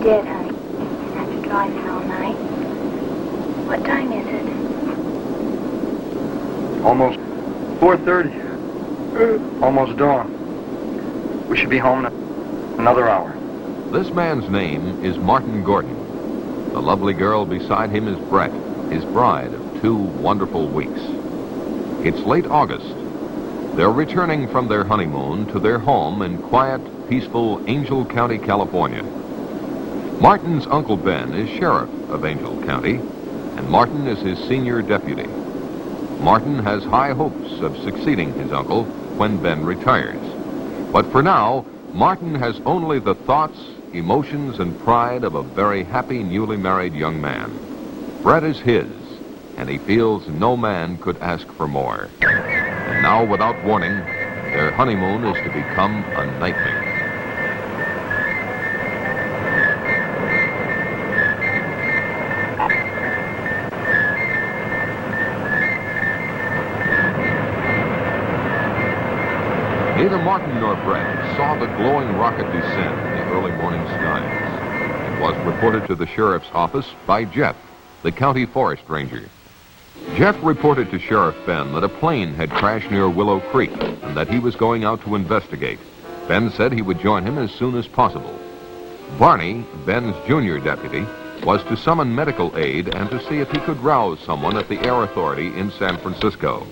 did, honey. Didn't have to drive in all night. What time is it? Almost 4:30. Almost dawn. We should be home in another hour. This man's name is Martin Gordon. The lovely girl beside him is Brett, his bride of 2 wonderful weeks. It's late August. They're returning from their honeymoon to their home in quiet, peaceful Angel County, California. Martin's Uncle Ben is sheriff of Angel County, and Martin is his senior deputy. Martin has high hopes of succeeding his uncle when Ben retires. But for now, Martin has only the thoughts, emotions, and pride of a very happy, newly married young man. Brett is his, and he feels no man could ask for more. And now, without warning, their honeymoon is to become a nightmare. Neither Martin nor Brett saw the glowing rocket descend in the early morning skies. It was reported to the sheriff's office by Jeff, the county forest ranger. Jeff reported to Sheriff Ben that a plane had crashed near Willow Creek and that he was going out to investigate. Ben said he would join him as soon as possible. Barney, Ben's junior deputy, was to summon medical aid and to see if he could rouse someone at the Air Authority in San Francisco.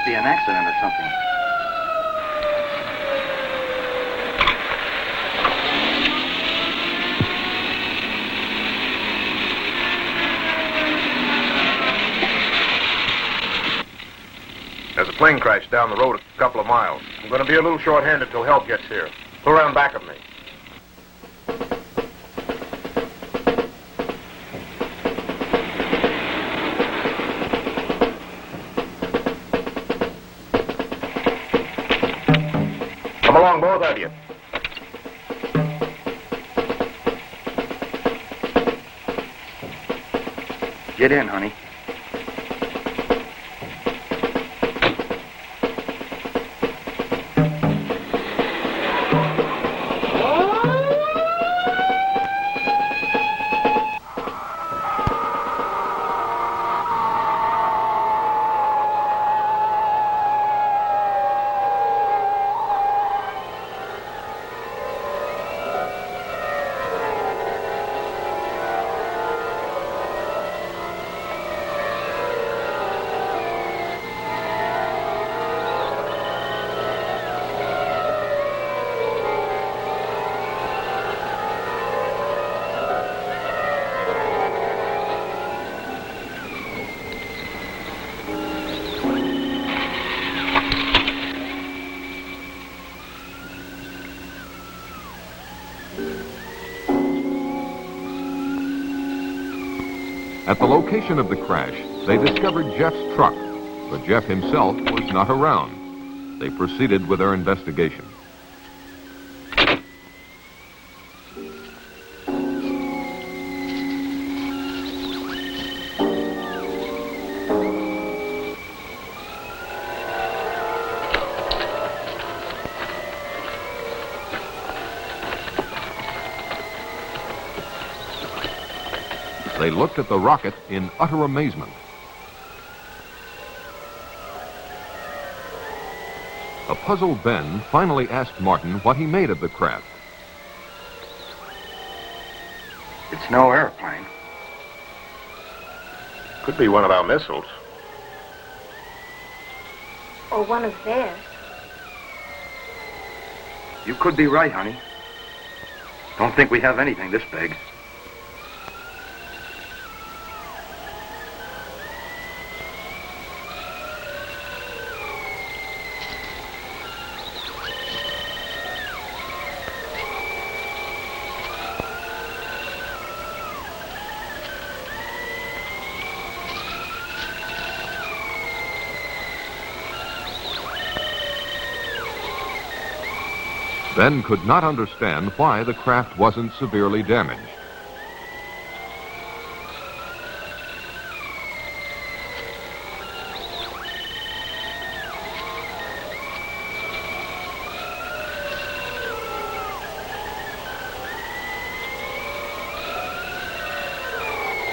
An accident or something. There's a plane crash down the road a couple of miles. I'm going to be a little short-handed till help gets here. Go around back of me. Come along, both of you. Get in, honey. At the location of the crash, they discovered Jeff's truck, but Jeff himself was not around. They proceeded with their investigation. They looked at the rocket in utter amazement. A puzzled Ben finally asked Martin what he made of the craft. It's no airplane. Could be one of our missiles. Or one of theirs. You could be right, honey. Don't think we have anything this big. Ben could not understand why the craft wasn't severely damaged.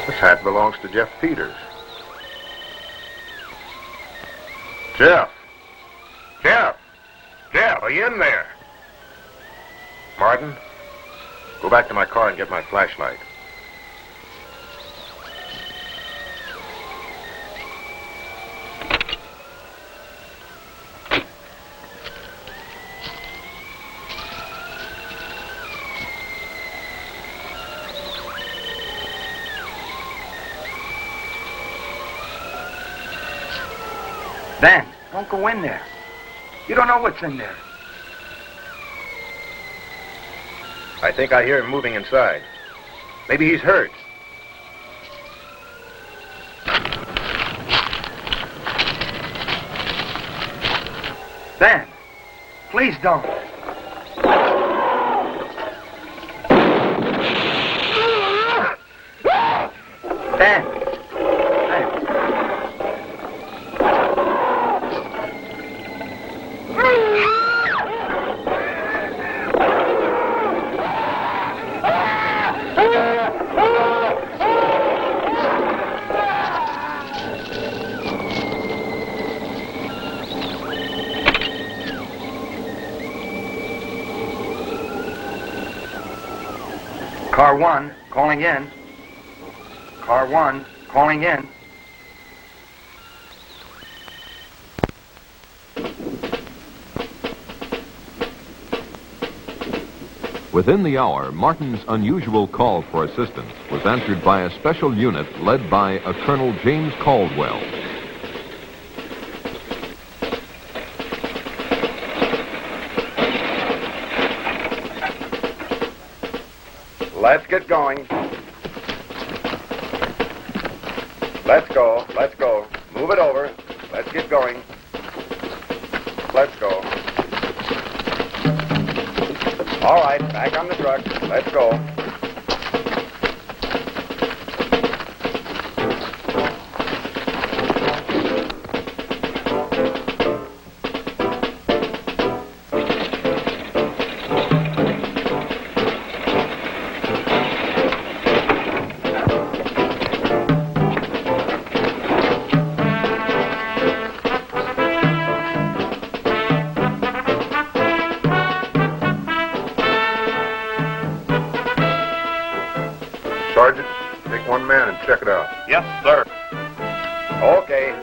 This hat belongs to Jeff Peters. Jeff! Jeff! Jeff, are you in there? Martin, go back to my car and get my flashlight. Ben, don't go in there. You don't know what's in there. I think I hear him moving inside. Maybe he's hurt. Ben, please don't. Ben. Car 1, calling in. Car 1, calling in. Within the hour, Martin's unusual call for assistance was answered by a special unit led by a Colonel James Caldwell. Let's get going. Let's go. Let's go. Move it over. Let's get going. Let's go. All right, back on the truck. Let's go. Sergeant, take one man and check it out. Yes, sir. Okay.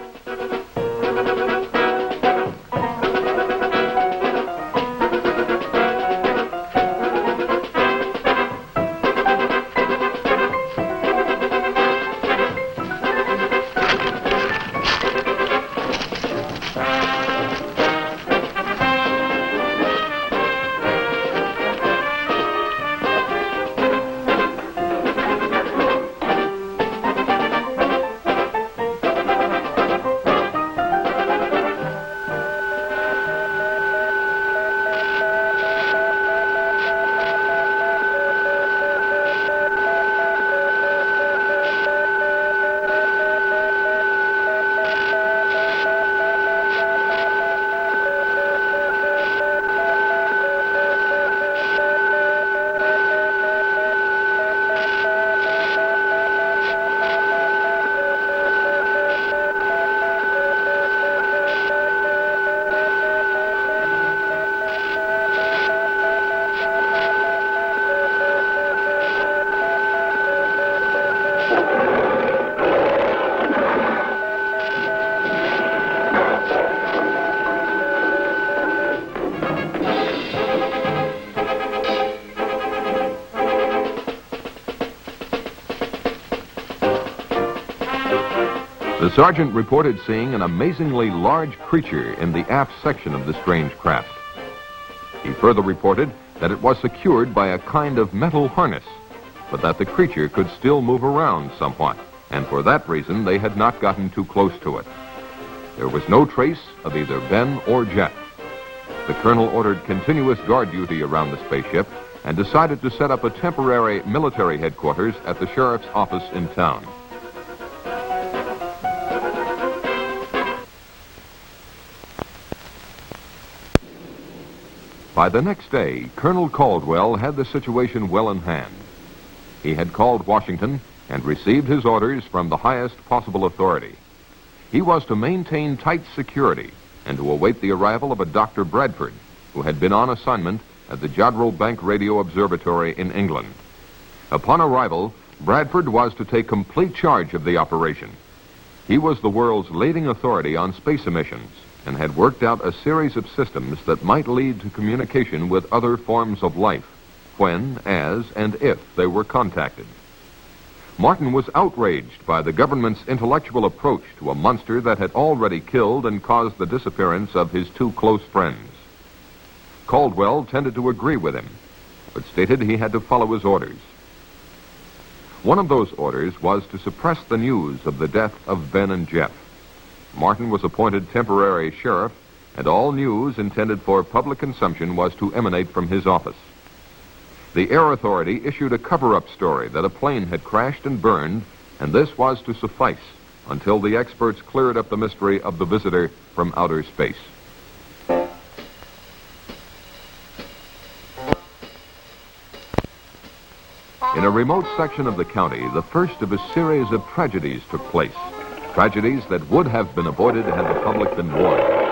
The sergeant reported seeing an amazingly large creature in the aft section of the strange craft. He further reported that it was secured by a kind of metal harness, but that the creature could still move around somewhat, and for that reason they had not gotten too close to it. There was no trace of either Ben or Jeff. The colonel ordered continuous guard duty around the spaceship and decided to set up a temporary military headquarters at the sheriff's office in town. By the next day, Colonel Caldwell had the situation well in hand. He had called Washington and received his orders from the highest possible authority. He was to maintain tight security and to await the arrival of a Dr. Bradford, who had been on assignment at the Jodrell Bank Radio Observatory in England. Upon arrival, Bradford was to take complete charge of the operation. He was the world's leading authority on space emissions and had worked out a series of systems that might lead to communication with other forms of life, when, as, and if they were contacted. Martin was outraged by the government's intellectual approach to a monster that had already killed and caused the disappearance of his two close friends. Caldwell tended to agree with him, but stated he had to follow his orders. One of those orders was to suppress the news of the death of Ben and Jeff. Martin was appointed temporary sheriff, and all news intended for public consumption was to emanate from his office. The Air Authority issued a cover-up story that a plane had crashed and burned, and this was to suffice until the experts cleared up the mystery of the visitor from outer space. In a remote section of the county, the first of a series of tragedies took place. Tragedies that would have been avoided had the public been warned.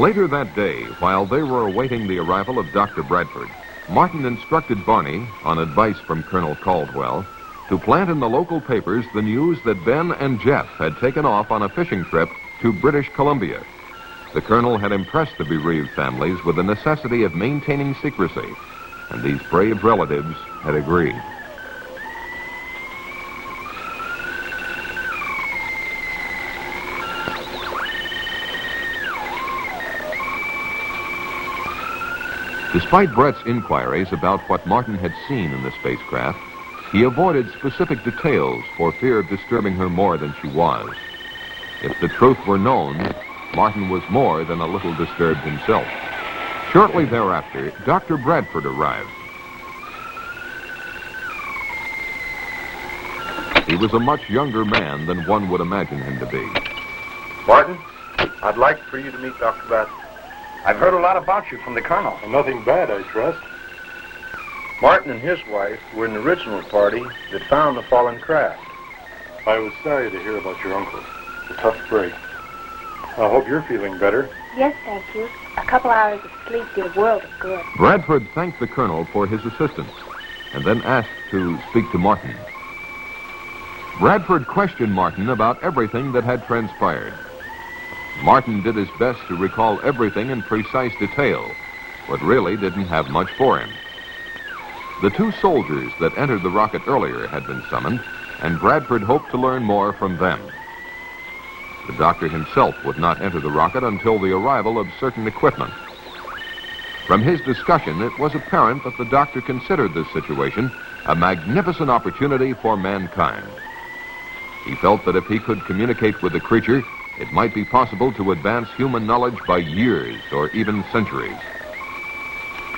Later that day, while they were awaiting the arrival of Dr. Bradford, Martin instructed Barney, on advice from Colonel Caldwell, to plant in the local papers the news that Ben and Jeff had taken off on a fishing trip to British Columbia. The colonel had impressed the bereaved families with the necessity of maintaining secrecy, and these brave relatives had agreed. Despite Brett's inquiries about what Martin had seen in the spacecraft, he avoided specific details for fear of disturbing her more than she was. If the truth were known, Martin was more than a little disturbed himself. Shortly thereafter, Dr. Bradford arrived. He was a much younger man than one would imagine him to be. Martin, I'd like for you to meet Dr. Bradford. I've heard a lot about you from the colonel. Nothing bad, I trust. Martin and his wife were in the original party that found the fallen craft. I was sorry to hear about your uncle. It's a tough break. I hope you're feeling better. Yes, thank you. A couple hours of sleep did a world of good. Bradford thanked the colonel for his assistance and then asked to speak to Martin. Bradford questioned Martin about everything that had transpired. Martin did his best to recall everything in precise detail, but really didn't have much for him. The two soldiers that entered the rocket earlier had been summoned, and Bradford hoped to learn more from them. The doctor himself would not enter the rocket until the arrival of certain equipment. From his discussion, it was apparent that the doctor considered this situation a magnificent opportunity for mankind. He felt that if he could communicate with the creature, it might be possible to advance human knowledge by years or even centuries.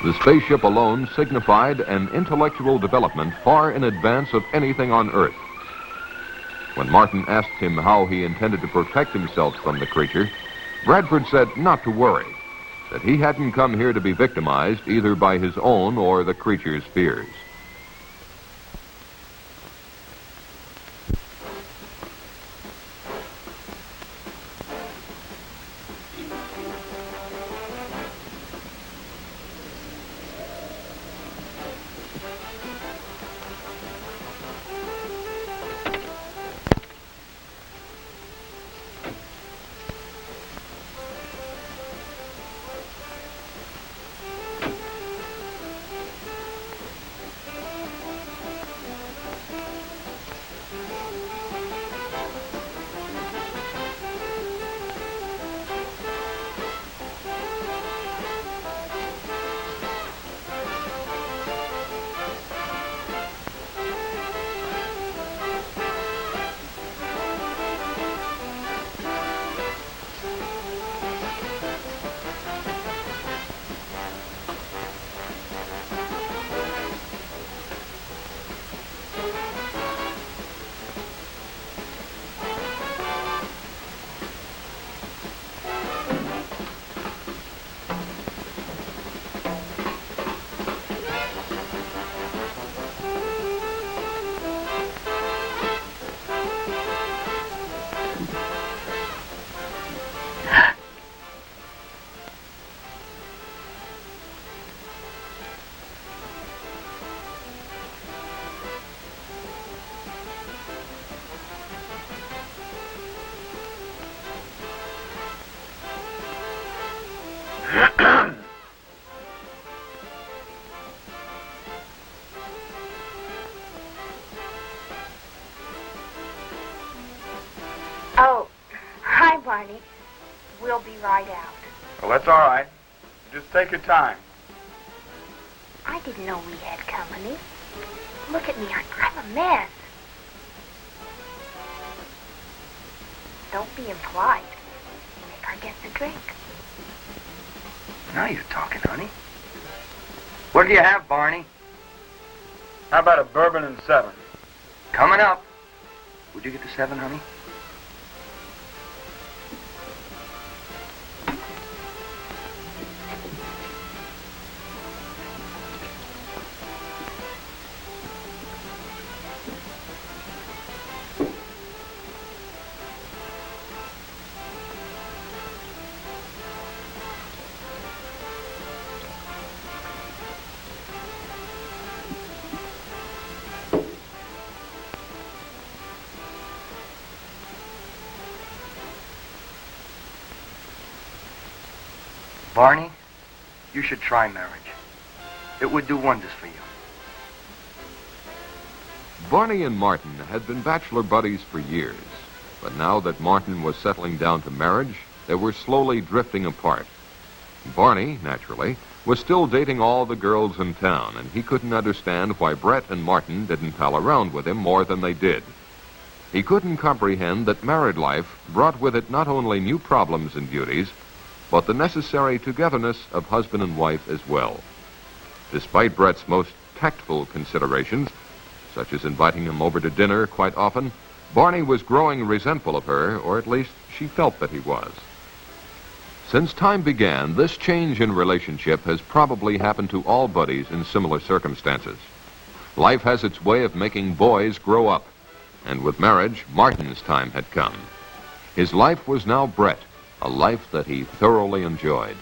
The spaceship alone signified an intellectual development far in advance of anything on Earth. When Martin asked him how he intended to protect himself from the creature, Bradford said not to worry, that he hadn't come here to be victimized either by his own or the creature's fears. Oh, hi, Barney. We'll be right out. Well, that's all right. Just take your time. I didn't know we had company. Look at me, I'm a mess. Don't be impolite. Make our guests a drink. Now you're talking, honey. What do you have, Barney? How about a bourbon and 7? Coming up. Would you get the 7, honey? Barney, you should try marriage. It would do wonders for you. Barney and Martin had been bachelor buddies for years, but now that Martin was settling down to marriage, they were slowly drifting apart. Barney, naturally, was still dating all the girls in town, and he couldn't understand why Brett and Martin didn't pal around with him more than they did. He couldn't comprehend that married life brought with it not only new problems and duties, but the necessary togetherness of husband and wife as well. Despite Brett's most tactful considerations, such as inviting him over to dinner quite often, Barney was growing resentful of her, or at least she felt that he was. Since time began, this change in relationship has probably happened to all buddies in similar circumstances. Life has its way of making boys grow up, and with marriage, Martin's time had come. His life was now Brett, a life that he thoroughly enjoyed.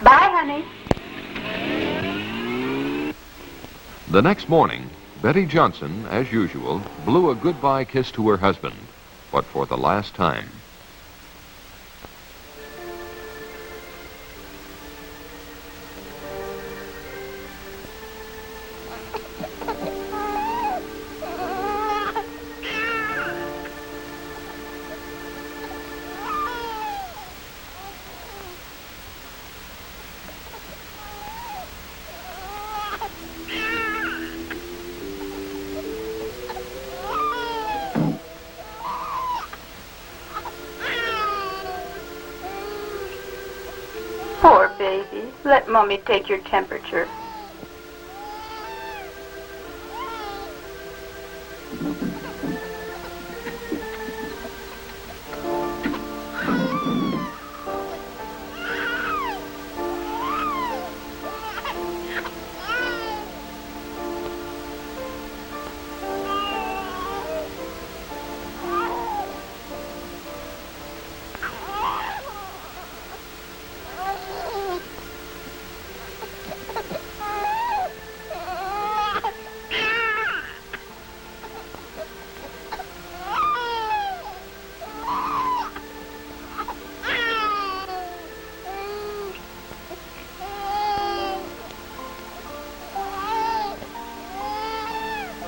Bye, honey. The next morning, Betty Johnson, as usual, blew a goodbye kiss to her husband, but for the last time. Poor baby. Let Mommy take your temperature.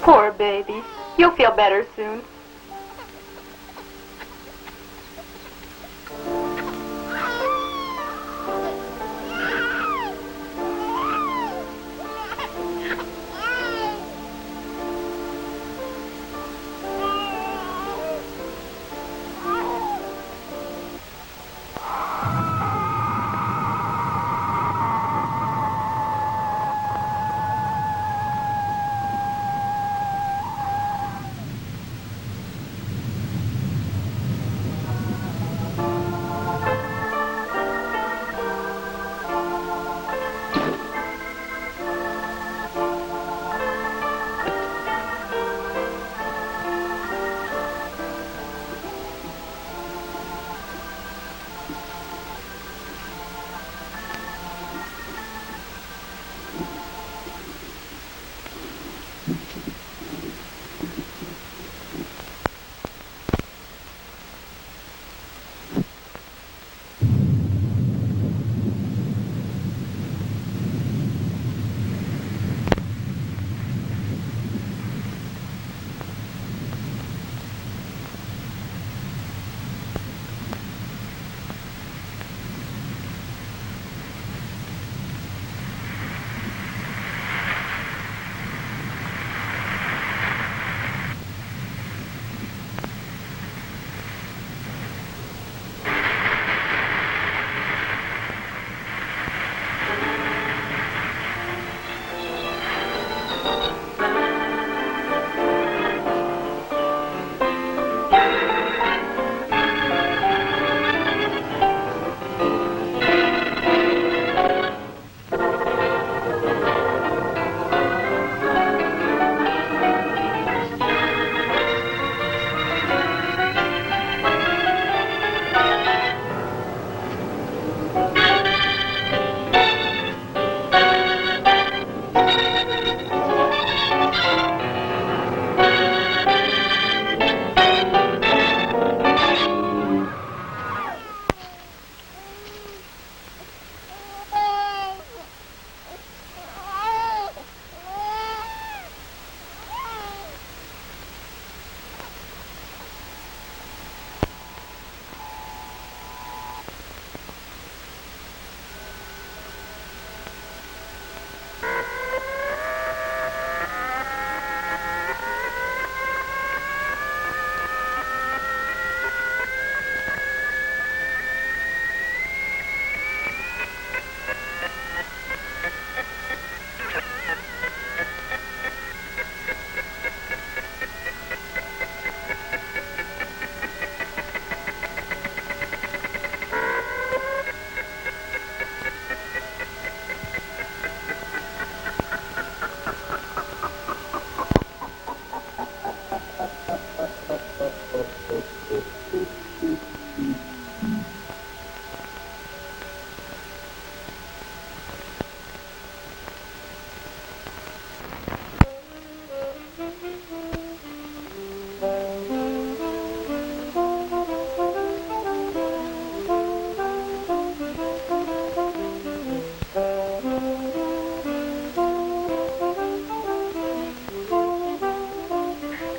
Poor baby. You'll feel better soon.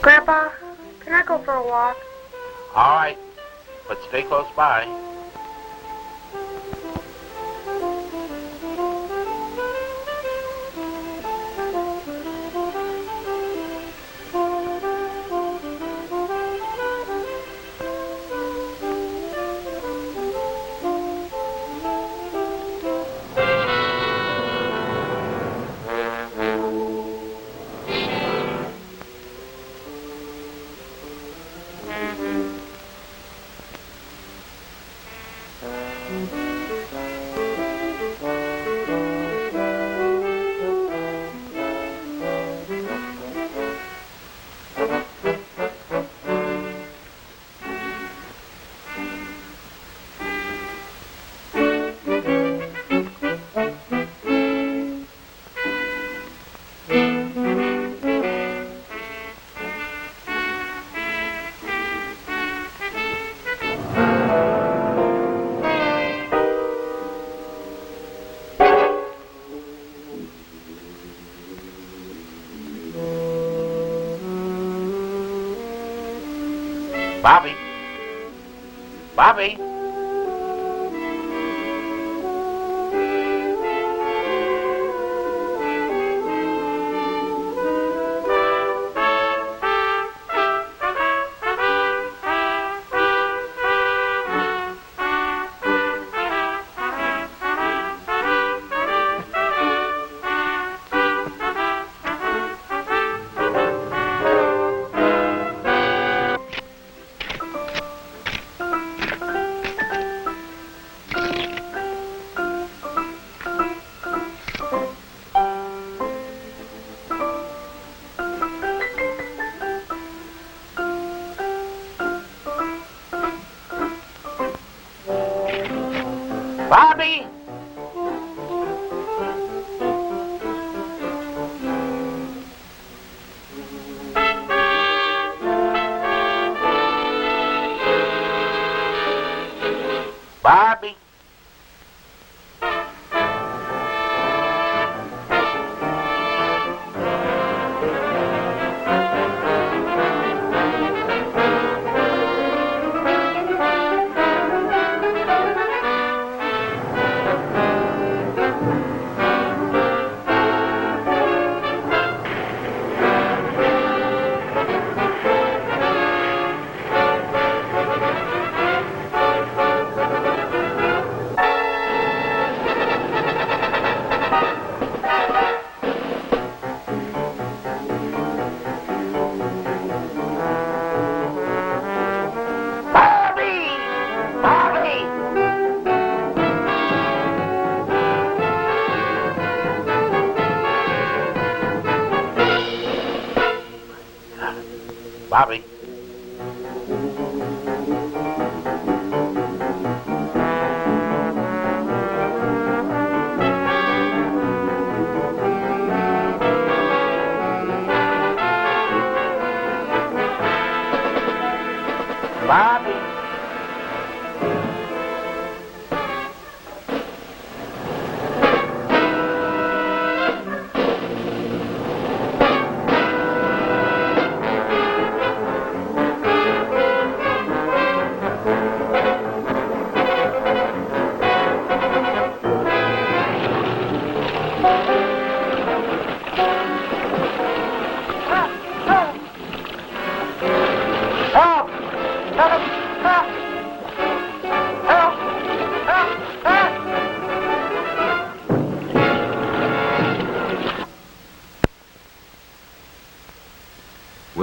Grandpa, can I go for a walk? All right, but stay close by. Bobby? Bobby? Bobby? Bobby? Bobby? Bobby?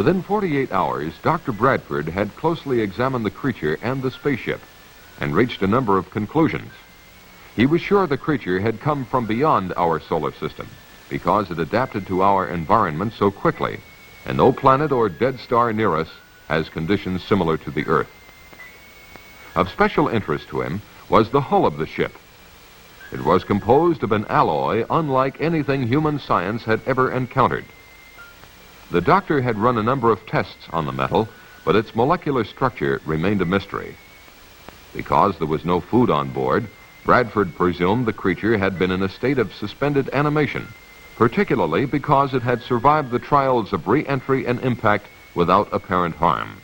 Within 48 hours, Dr. Bradford had closely examined the creature and the spaceship and reached a number of conclusions. He was sure the creature had come from beyond our solar system because it adapted to our environment so quickly, and no planet or dead star near us has conditions similar to the Earth. Of special interest to him was the hull of the ship. It was composed of an alloy unlike anything human science had ever encountered. The doctor had run a number of tests on the metal, but its molecular structure remained a mystery. Because there was no food on board, Bradford presumed the creature had been in a state of suspended animation, particularly because it had survived the trials of re-entry and impact without apparent harm.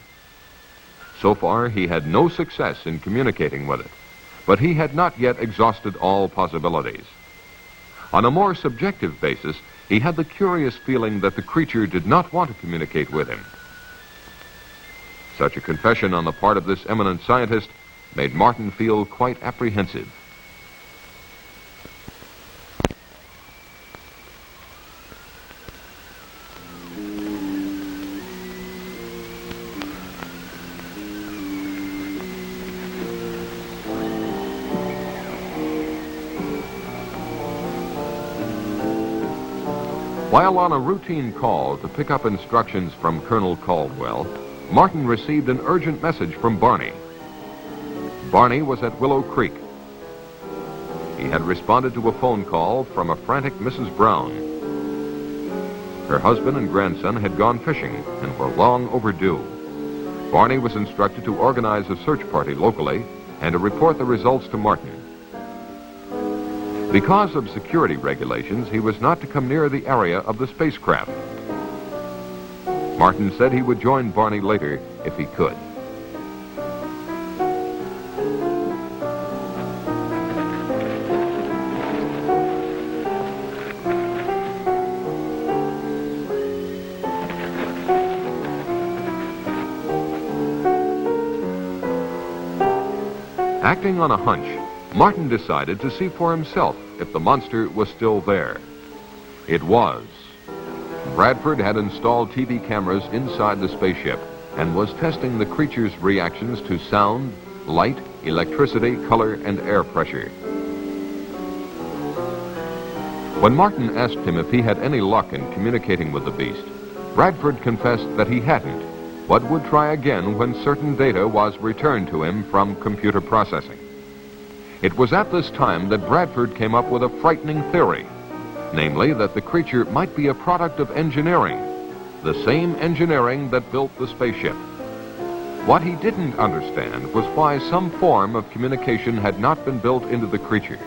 So far, he had no success in communicating with it, but he had not yet exhausted all possibilities. On a more subjective basis, he had the curious feeling that the creature did not want to communicate with him. Such a confession on the part of this eminent scientist made Martin feel quite apprehensive. While on a routine call to pick up instructions from Colonel Caldwell, Martin received an urgent message from Barney. Barney was at Willow Creek. He had responded to a phone call from a frantic Mrs. Brown. Her husband and grandson had gone fishing and were long overdue. Barney was instructed to organize a search party locally and to report the results to Martin. Because of security regulations, he was not to come near the area of the spacecraft. Martin said he would join Barney later if he could. Acting on a hunch, Martin decided to see for himself if the monster was still there. It was. Bradford had installed TV cameras inside the spaceship and was testing the creature's reactions to sound, light, electricity, color, and air pressure. When Martin asked him if he had any luck in communicating with the beast, Bradford confessed that he hadn't, but would try again when certain data was returned to him from computer processing. It was at this time that Bradford came up with a frightening theory, namely that the creature might be a product of engineering, the same engineering that built the spaceship. What he didn't understand was why some form of communication had not been built into the creature.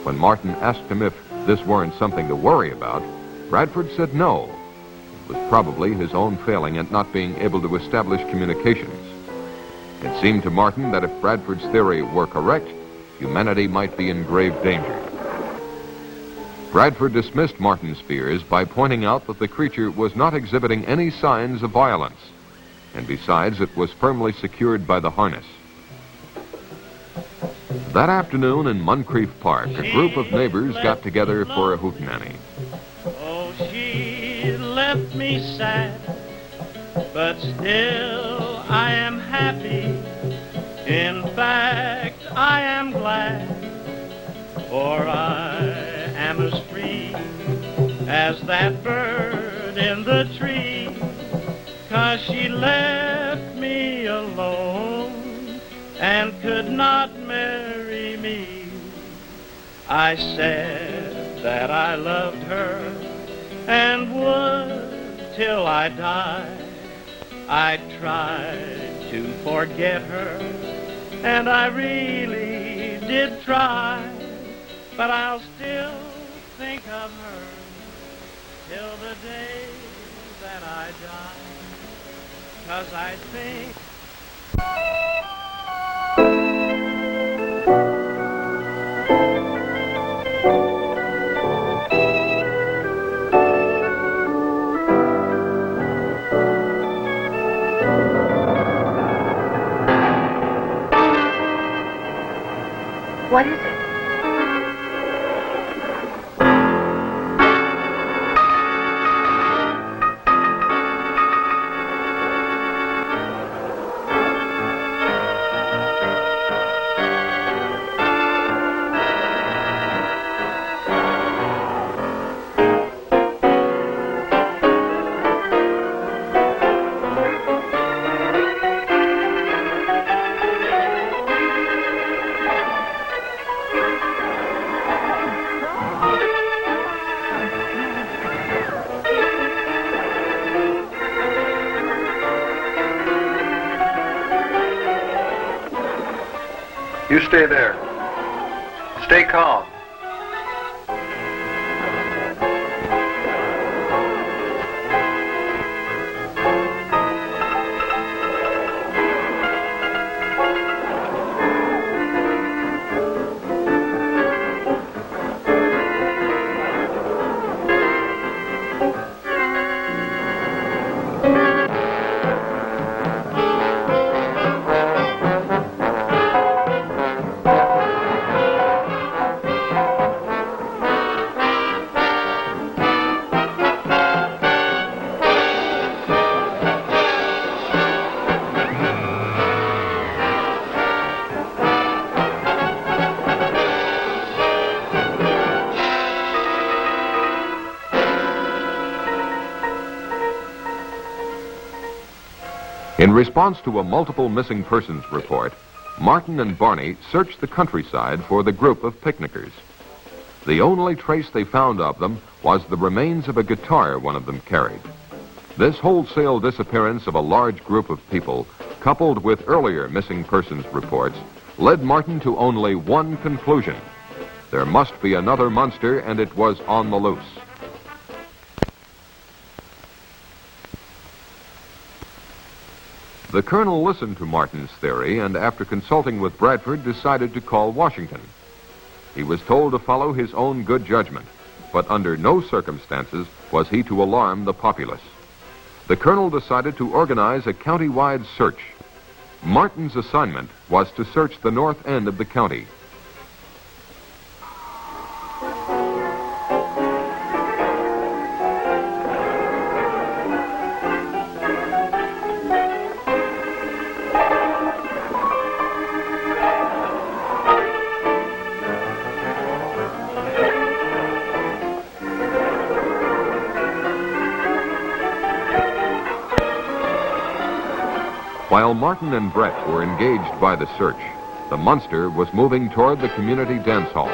When Martin asked him if this weren't something to worry about, Bradford said no. It was probably his own failing at not being able to establish communications. It seemed to Martin that if Bradford's theory were correct, humanity might be in grave danger. Bradford dismissed Martin's fears by pointing out that the creature was not exhibiting any signs of violence, and besides, it was firmly secured by the harness. That afternoon in Moncrief Park, a group of neighbors got together for a hootenanny. Oh, she left me sad, but still I am happy. In fact, I am glad, for I am as free as that bird in the tree, 'cause she left me alone and could not marry me. I said that I loved her and would till I died. I tried to forget her, and I really did try, but I'll still think of her till the day that I die, 'cause I think What is it? You stay there. Stay calm. In response to a multiple missing persons report, Martin and Barney searched the countryside for the group of picnickers. The only trace they found of them was the remains of a guitar one of them carried. This wholesale disappearance of a large group of people, coupled with earlier missing persons reports, led Martin to only one conclusion. There must be another monster, and it was on the loose. The colonel listened to Martin's theory, and after consulting with Bradford, decided to call Washington. He was told to follow his own good judgment, but under no circumstances was he to alarm the populace. The colonel decided to organize a county-wide search. Martin's assignment was to search the north end of the county. While Martin and Brett were engaged by the search, the monster was moving toward the community dance hall.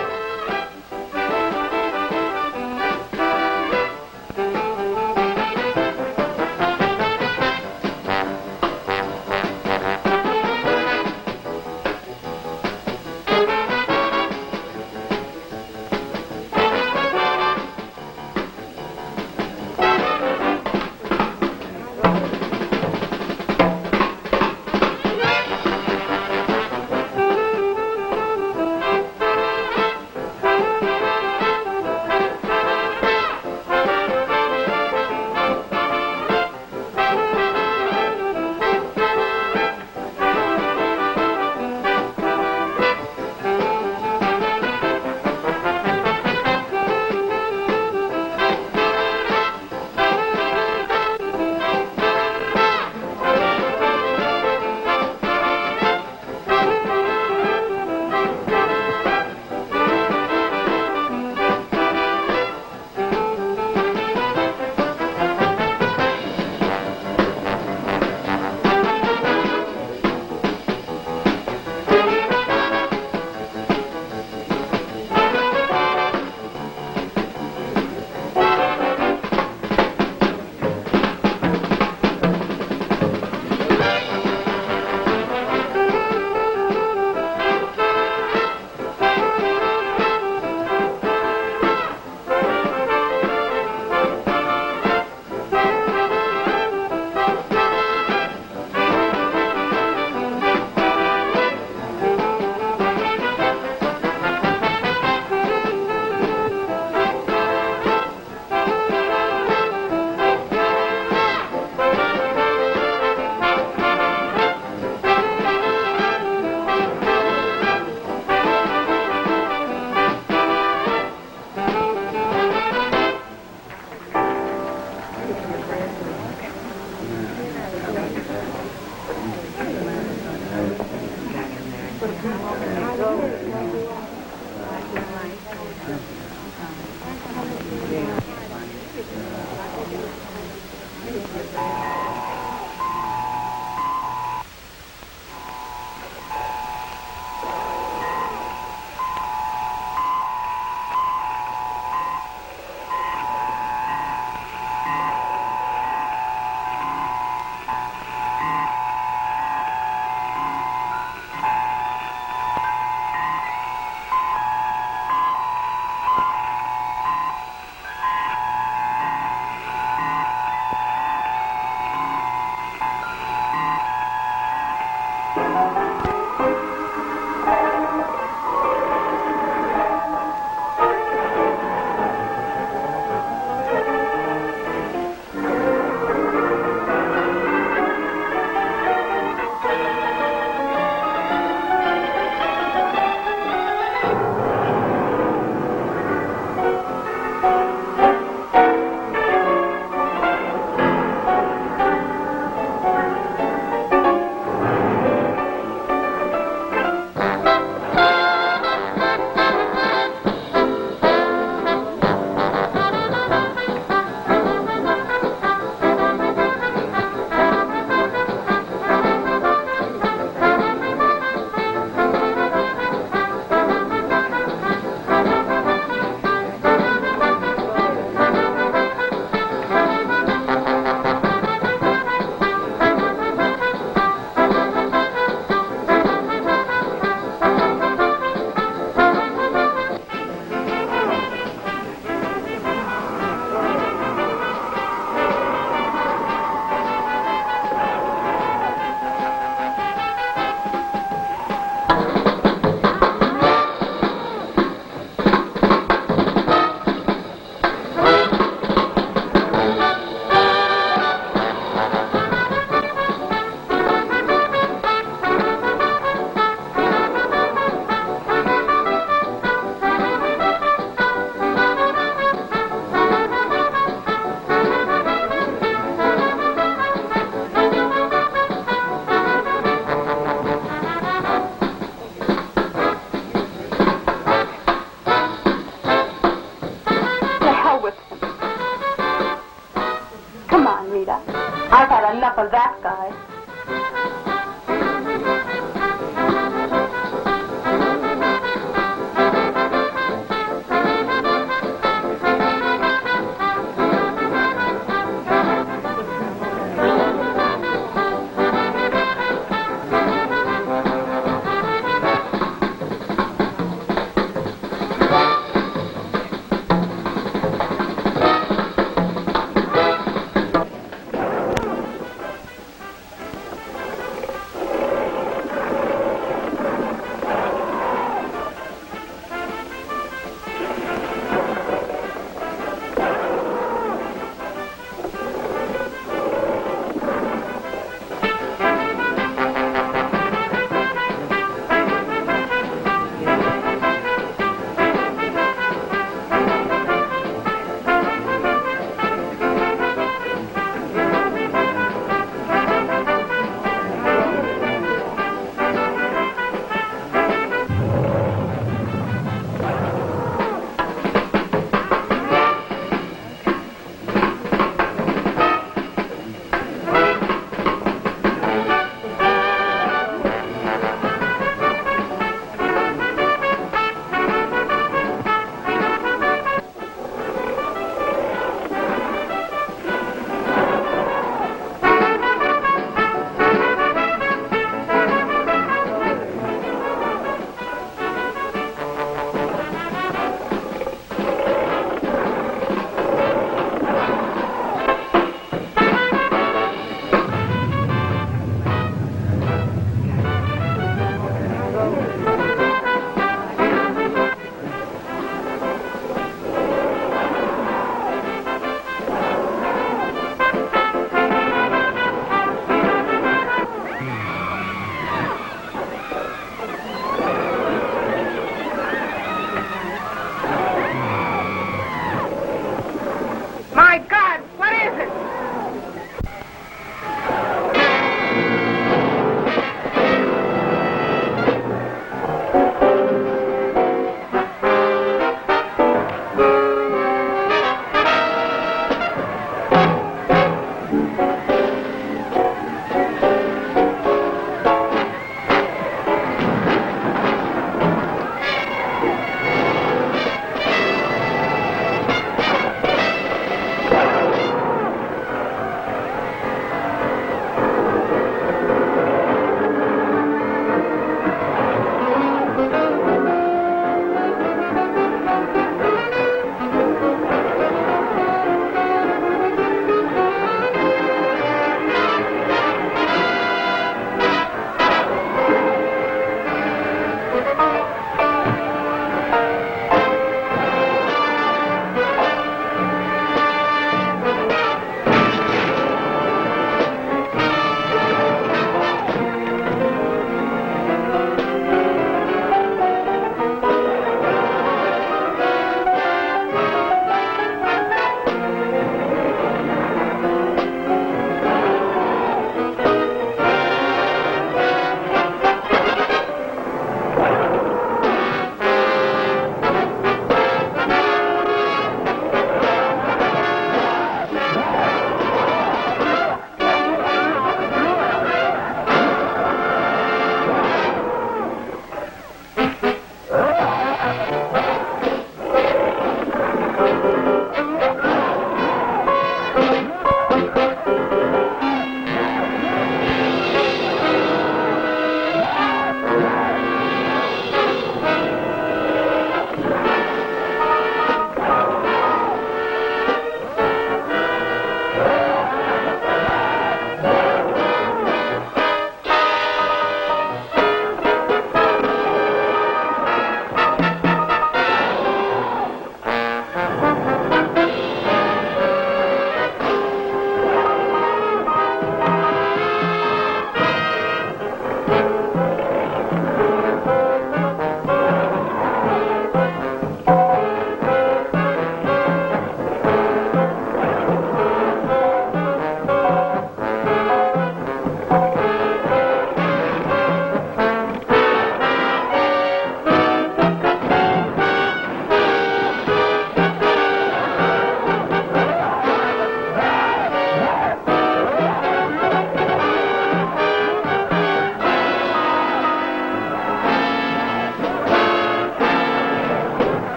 for that guy.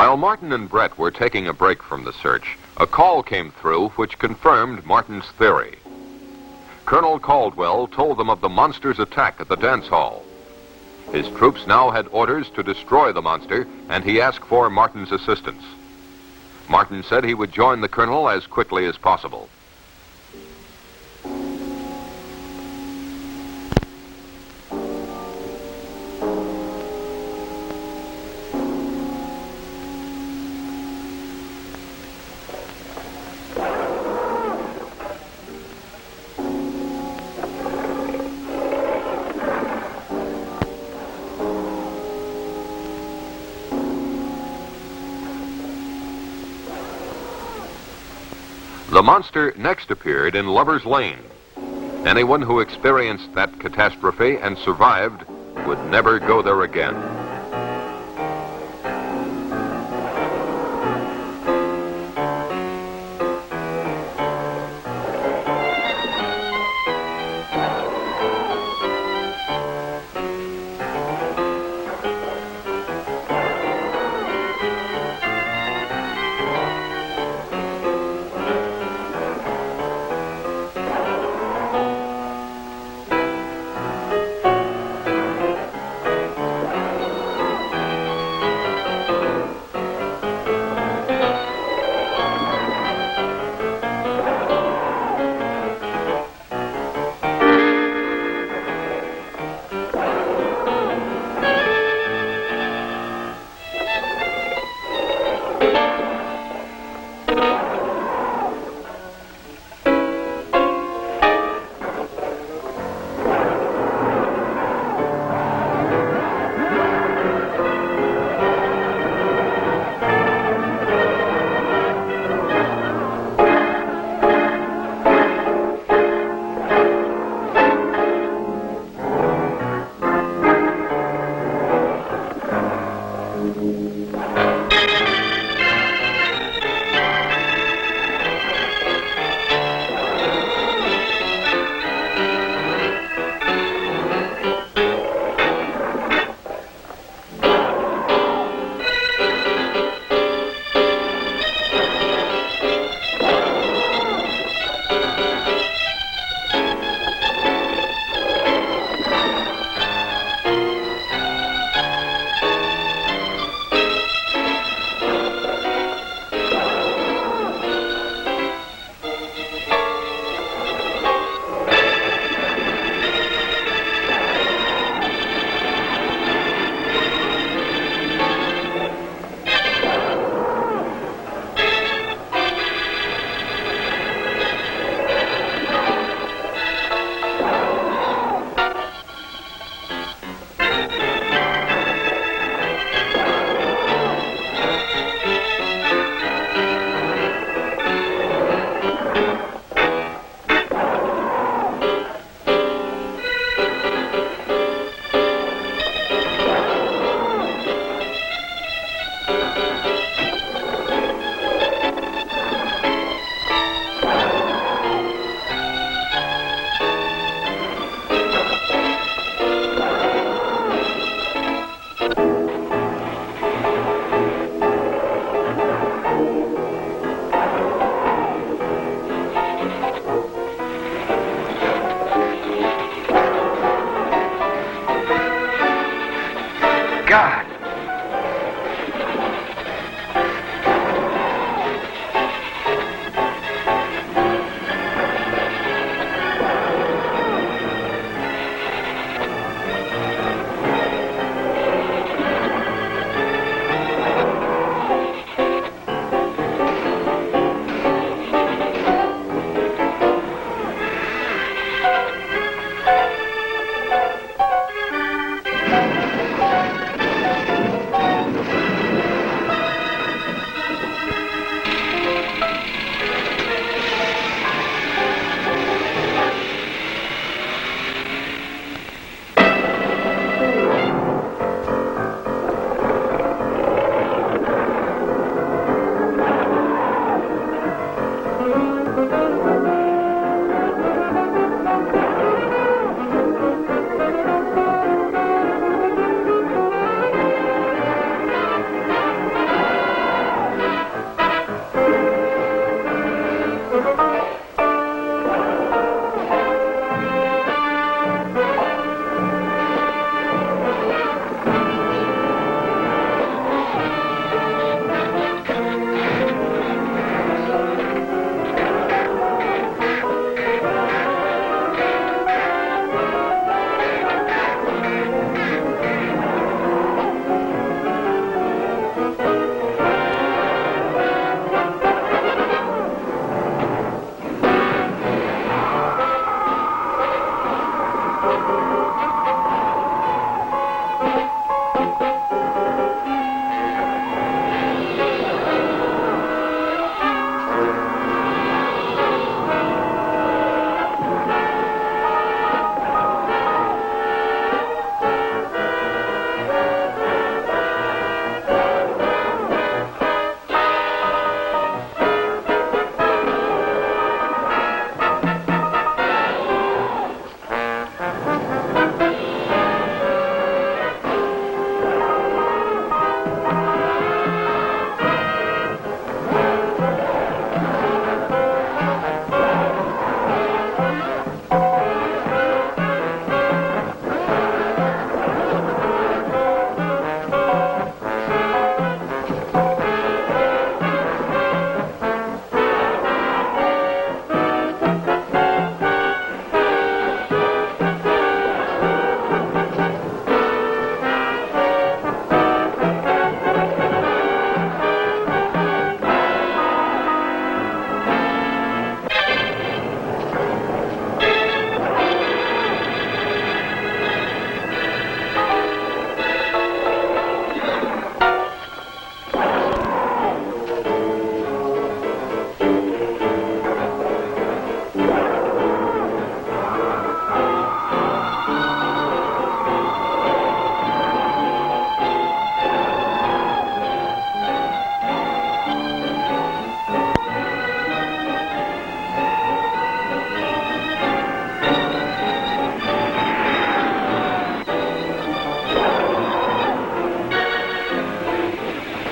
While Martin and Brett were taking a break from the search, a call came through which confirmed Martin's theory. Colonel Caldwell told them of the monster's attack at the dance hall. His troops now had orders to destroy the monster, and he asked for Martin's assistance. Martin said he would join the colonel as quickly as possible. The monster next appeared in Lover's Lane. Anyone who experienced that catastrophe and survived would never go there again.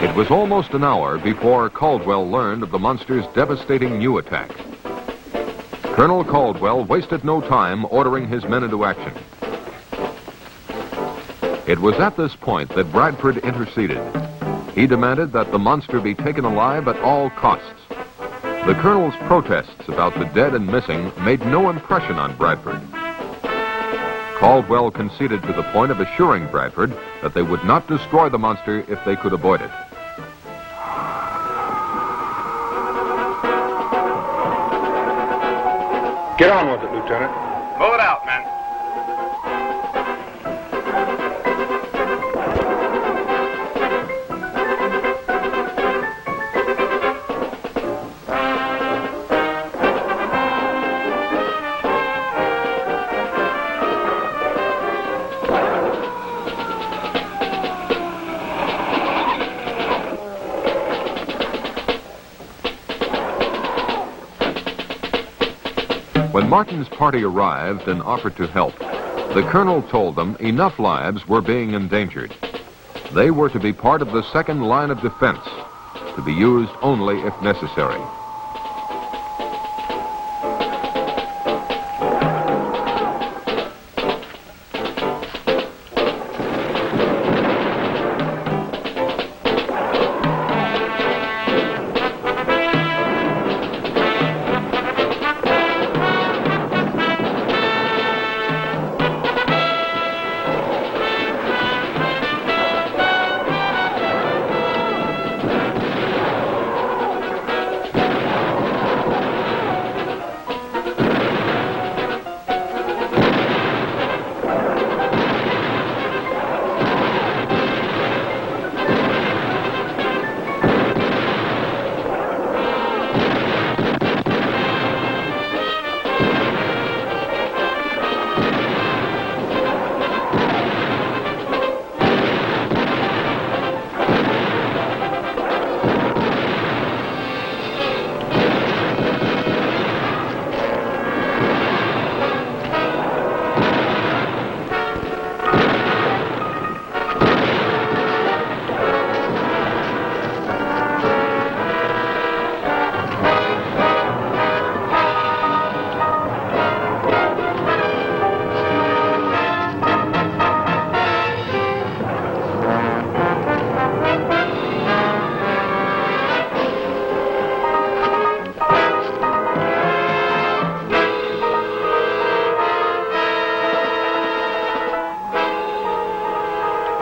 It was almost an hour before Caldwell learned of the monster's devastating new attack. Colonel Caldwell wasted no time ordering his men into action. It was at this point that Bradford interceded. He demanded that the monster be taken alive at all costs. The colonel's protests about the dead and missing made no impression on Bradford. Caldwell conceded to the point of assuring Bradford that they would not destroy the monster if they could avoid it. Get on with it, Lieutenant. Move it out, men. When Martin's party arrived and offered to help, the colonel told them enough lives were being endangered. They were to be part of the second line of defense, to be used only if necessary.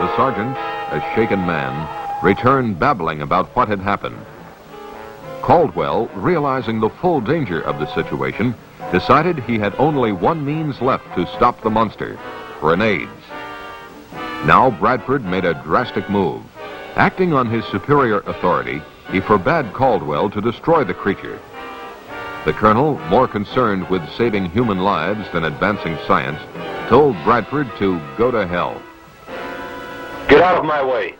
The sergeant, a shaken man, returned babbling about what had happened. Caldwell, realizing the full danger of the situation, decided he had only one means left to stop the monster: grenades. Now Bradford made a drastic move. Acting on his superior authority, he forbade Caldwell to destroy the creature. The colonel, more concerned with saving human lives than advancing science, told Bradford to go to hell. Get out of my way.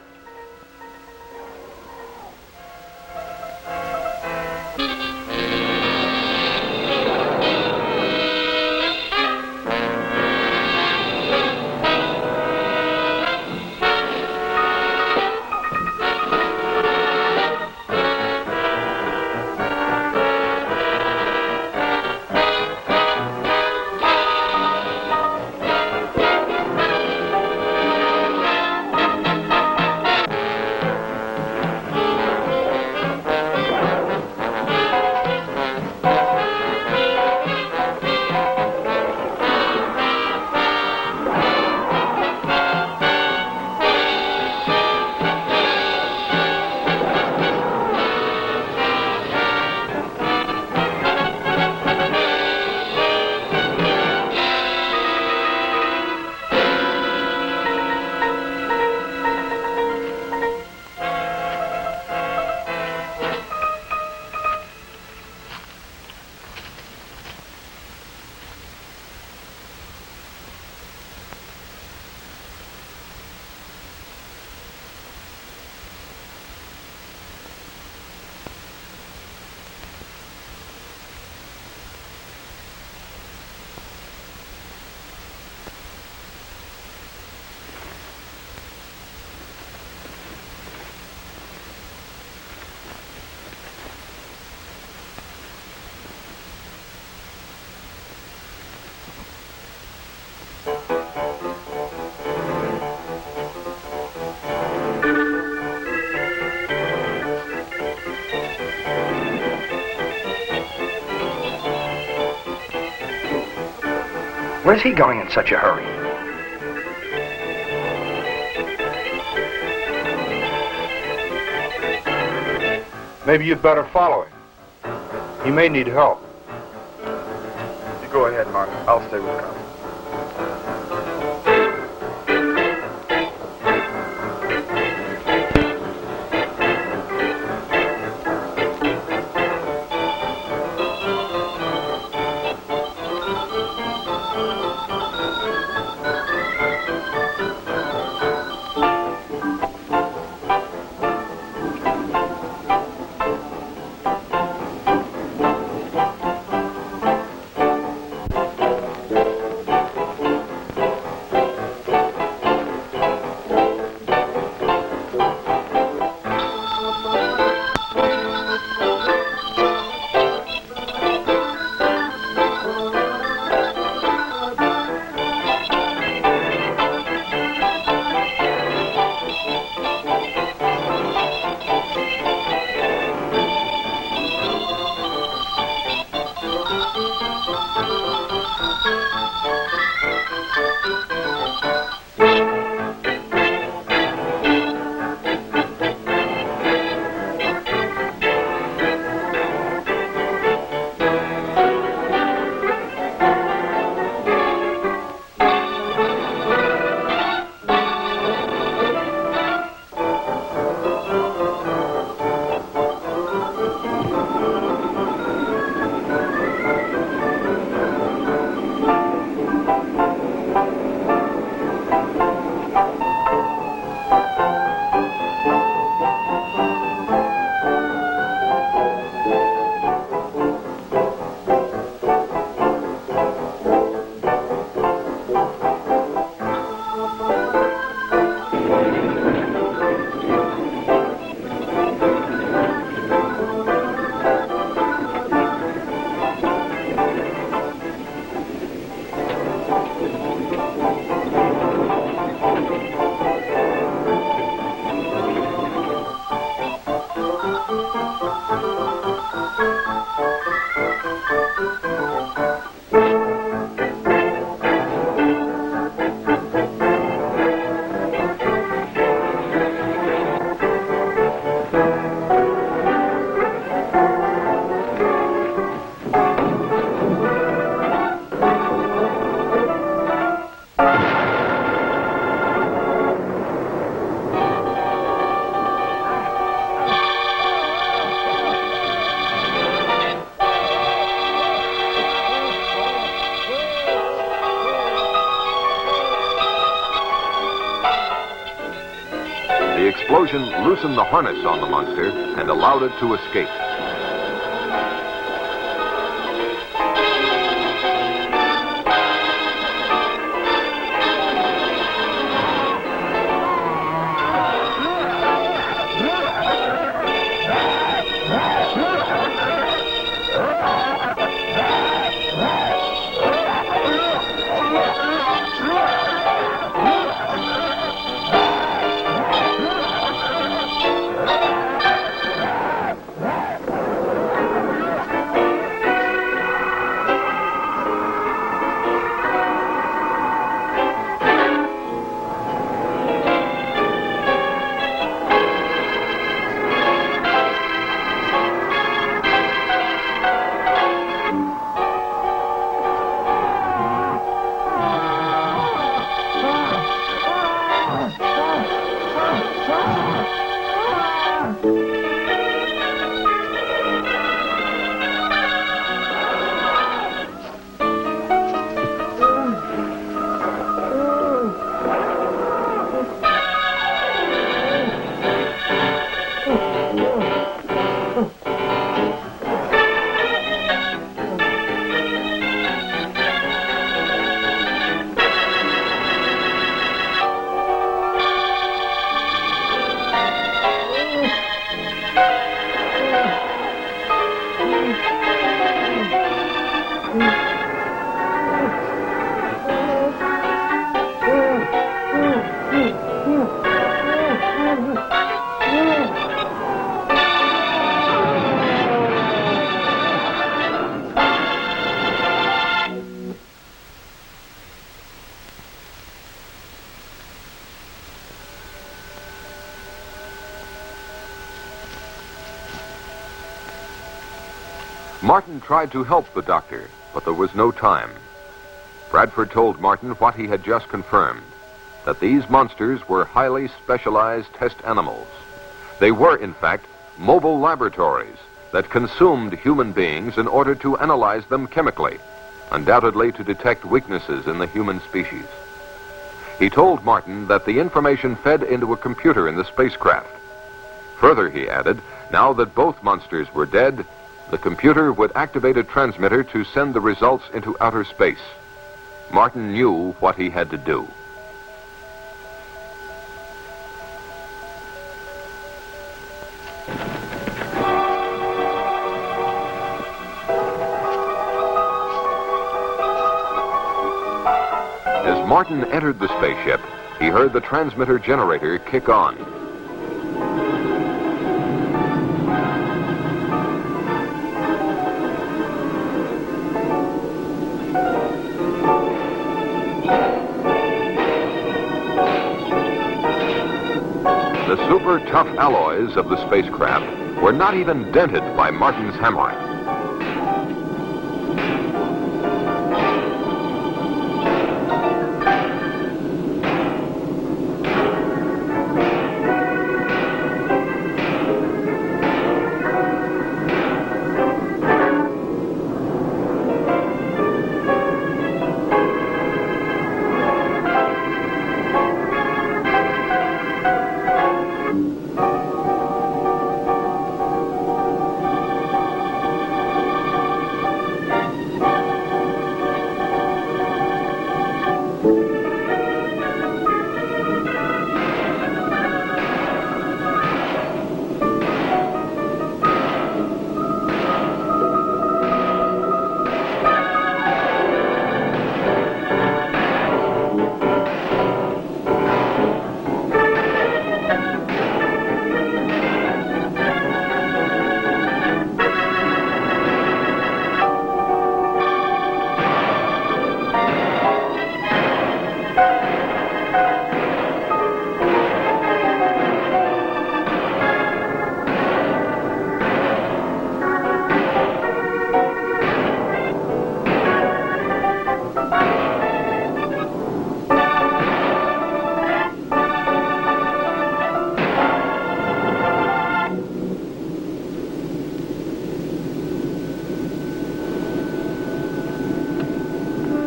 Where's he going in such a hurry? Maybe you'd better follow him. He may need help. You go ahead, Martin. I'll stay with Carl. The explosion loosened the harness on the monster and allowed it to escape. Martin tried to help the doctor, but there was no time. Bradford told Martin what he had just confirmed, that these monsters were highly specialized test animals. They were, in fact, mobile laboratories that consumed human beings in order to analyze them chemically, undoubtedly to detect weaknesses in the human species. He told Martin that the information fed into a computer in the spacecraft. Further, he added, now that both monsters were dead, the computer would activate a transmitter to send the results into outer space. Martin knew what he had to do. As Martin entered the spaceship, he heard the transmitter generator kick on. The super tough alloys of the spacecraft were not even dented by Martin's hammering.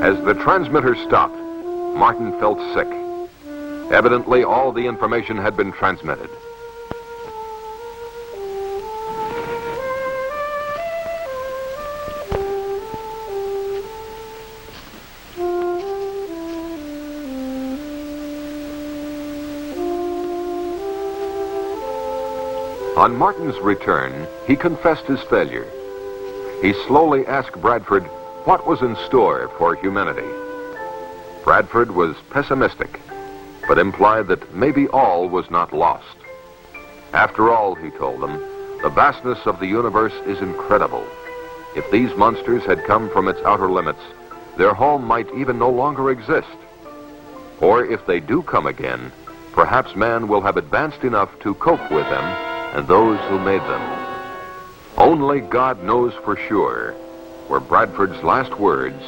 As the transmitter stopped, Martin felt sick. Evidently, all the information had been transmitted. On Martin's return, he confessed his failure. He slowly asked Bradford what was in store for humanity. Bradford was pessimistic, but implied that maybe all was not lost. After all, he told them, the vastness of the universe is incredible. If these monsters had come from its outer limits, their home might even no longer exist. Or if they do come again, perhaps man will have advanced enough to cope with them and those who made them. Only God knows for sure, were Bradford's last words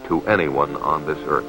to anyone on this earth.